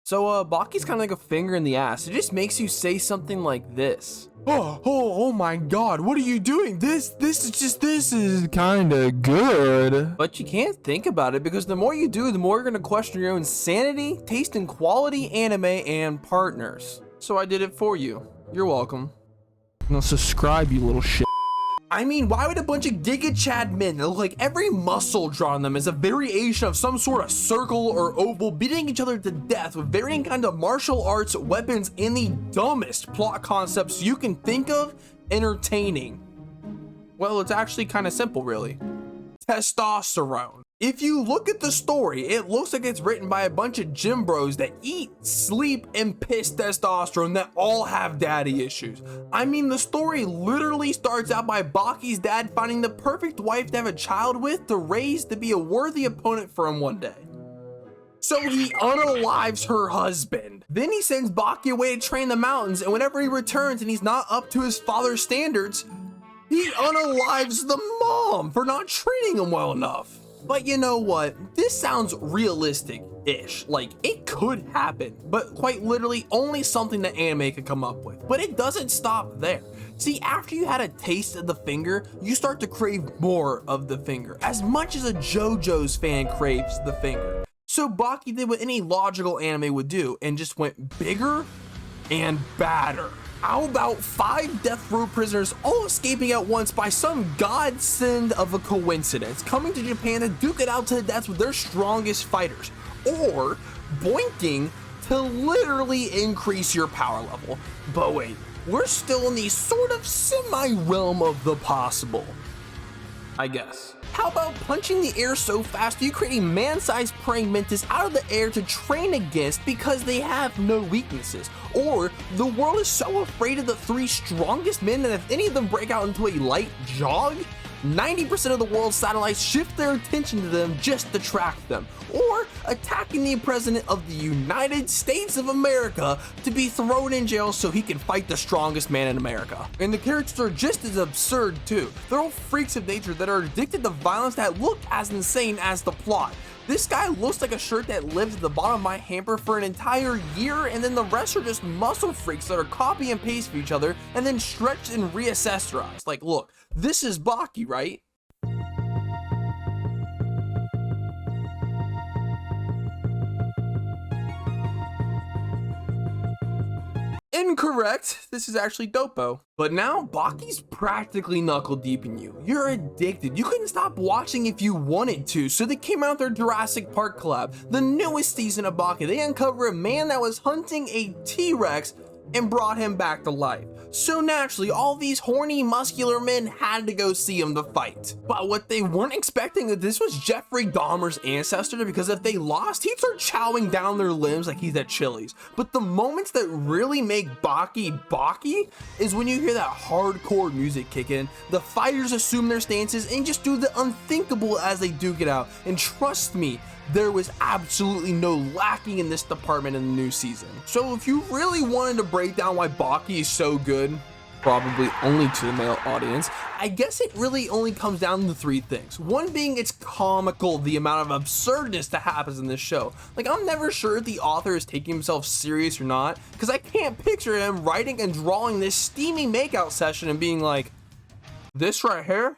So Baki's kind of like a finger in the ass. It just makes you say something like this. Oh my god, what are you doing? This is kind of good. But you can't think about it because the more you do, the more you're gonna question your own sanity, taste in quality anime, and partners. So I did it for you. You're welcome. Now subscribe, you little shit. I mean, why would a bunch of Giga Chad men that look like every muscle drawn on them is a variation of some sort of circle or oval beating each other to death with varying kind of martial arts, weapons, and the dumbest plot concepts you can think of entertaining? Well, it's actually kind of simple, really. Testosterone. If you look at the story, it looks like it's written by a bunch of gym bros that eat, sleep, and piss testosterone that all have daddy issues. I mean, the story literally starts out by Baki's dad finding the perfect wife to have a child with to raise to be a worthy opponent for him one day. So he unalives her husband. Then he sends Baki away to train in the mountains, and whenever he returns and he's not up to his father's standards, he unalives the mom for not training him well enough. But you know what? This sounds realistic-ish. Like, it could happen, but quite literally only something that anime could come up with. But it doesn't stop there. See, after you had a taste of the finger, you start to crave more of the finger, as much as a JoJo's fan craves the finger. So Baki did what any logical anime would do and just went bigger and badder. How about 5 death row prisoners all escaping at once by some godsend of a coincidence, coming to Japan to duke it out to the death with their strongest fighters, or boinking to literally increase your power level. But wait, we're still in the sort of semi-realm of the possible, I guess. How about punching the air so fast you create a man-sized praying mantis out of the air to train against because they have no weaknesses? Or the world is so afraid of the 3 strongest men that if any of them break out into a light jog, 90% of the world's satellites shift their attention to them just to track them. Or attacking the president of the United States of America to be thrown in jail so he can fight the strongest man in America. And the characters are just as absurd too. They're all freaks of nature that are addicted to violence that look as insane as the plot. This guy looks like a shirt that lived at the bottom of my hamper for an entire year, and then the rest are just muscle freaks that are copy and paste of each other and then stretched and reaccessorized. Like, look, this is Baki, right? Incorrect. This is actually Dopo. But now Baki's practically knuckle deep in you. You're addicted. You couldn't stop watching if you wanted to. So they came out their Jurassic Park collab, the newest season of Baki. They uncover a man that was hunting a T-Rex and brought him back to life. So naturally, all these horny, muscular men had to go see him to fight. But what they weren't expecting is this was Jeffrey Dahmer's ancestor, because if they lost, he'd start chowing down their limbs like he's at Chili's. But the moments that really make Baki Baki is when you hear that hardcore music kick in, the fighters assume their stances and just do the unthinkable as they duke it out. And trust me, there was absolutely no lacking in this department in the new season. So if you really wanted to break down why Baki is so good, probably only to the male audience, I guess it really only comes down to 3 things. One being it's comical, the amount of absurdness that happens in this show. Like, I'm never sure if the author is taking himself serious or not, because I can't picture him writing and drawing this steamy makeout session and being like, this right here?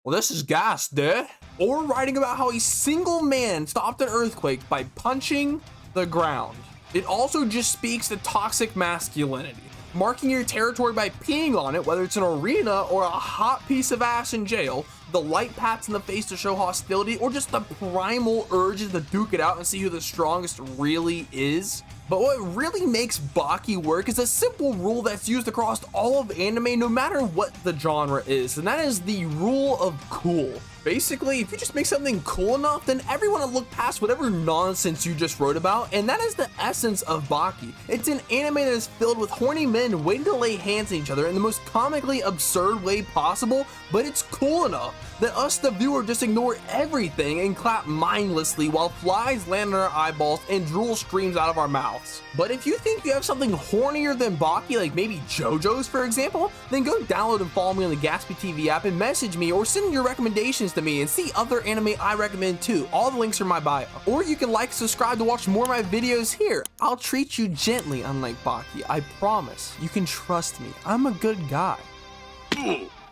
Well, this is gas, duh. Or writing about how a single man stopped an earthquake by punching the ground. It also just speaks to toxic masculinity. Marking your territory by peeing on it, whether it's an arena or a hot piece of ass in jail, the light pats in the face to show hostility, or just the primal urges to duke it out and see who the strongest really is. But what really makes Baki work is a simple rule that's used across all of anime, no matter what the genre is, and that is the rule of cool. Basically, if you just make something cool enough, then everyone will look past whatever nonsense you just wrote about, and that is the essence of Baki. It's an anime that is filled with horny men waiting to lay hands on each other in the most comically absurd way possible, but it's cool enough that us the viewer just ignore everything and clap mindlessly while flies land on our eyeballs and drool streams out of our mouths. But if you think you have something hornier than Baki, like maybe JoJo's for example, then go download and follow me on the Gatsby TV app and message me or send your recommendations to me and see other anime I recommend too. All the links are in my bio. Or you can like, subscribe to watch more of my videos here. I'll treat you gently, unlike Baki. I promise. You can trust me. I'm a good guy.